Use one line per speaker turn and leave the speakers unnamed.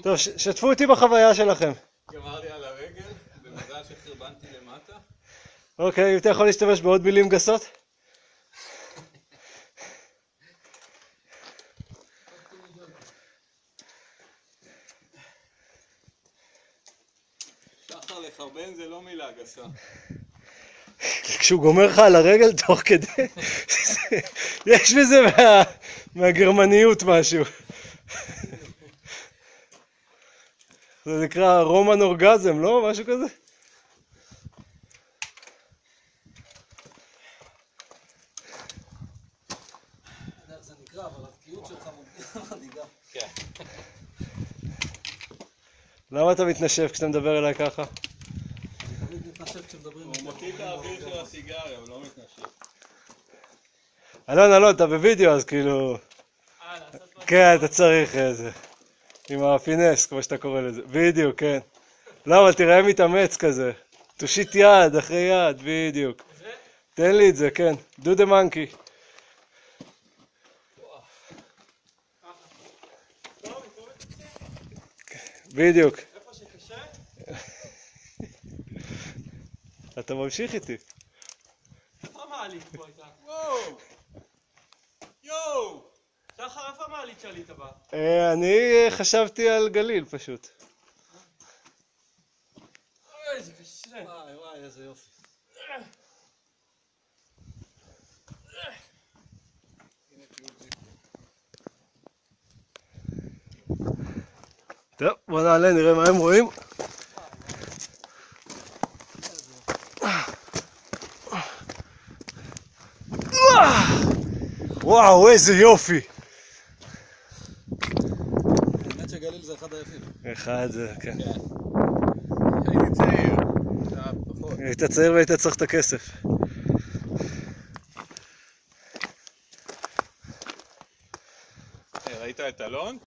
טוב, שתפו אותי בחוויה שלכם.
גמר לי על הרגל, במזל שחרבנתי למטה.
אוקיי, אם אתה יכול להשתמש בעוד מילים גסות?
שחר, לחרבן זה לא מילה גסה.
כשהוא גומר לך על הרגל תוך כדי, יש בזה מהגרמניות משהו. זה נקרא רומן אורגזם, לא? משהו כזה?
זה נקרא, אבל התקיעות שלך מדאיגה.
כן.
למה אתה מתנשף כשאתה מדבר אליי ככה?
אני תמיד מתנשף כשמדברים.
הוא מוציא את האוויר של הסיגריה, הוא לא מתנשף.
אלון, אתה בווידאו אז כאילו... כן, אתה צריך איזה... עם הפינס, כמו שאתה קורא לזה. בדיוק, כן. לא, אבל תראה מתאמץ כזה. תושיט יד אחרי יד, בדיוק. תן לי את זה, כן. Do the monkey. בדיוק.
איפה שקשה?
אתה ממשיך איתי.
איפה המעלית פה הייתה?
וואו! יואו!
שחר, איפה המעלית שעלית בה?
אני חשבתי על גליל פשוט.
אוי, זה קשה.
וואי, איזה יופי.
טוב, בוא נעלה, נראה מה הם רואים. וואו, איזה יופי.
האמת שגליל זה אחד היפים.
אחד זה, כן.
הייתי צעיר. עכשיו פחות.
היית צעיר והיית צריך את הכסף.
ראית את אלון?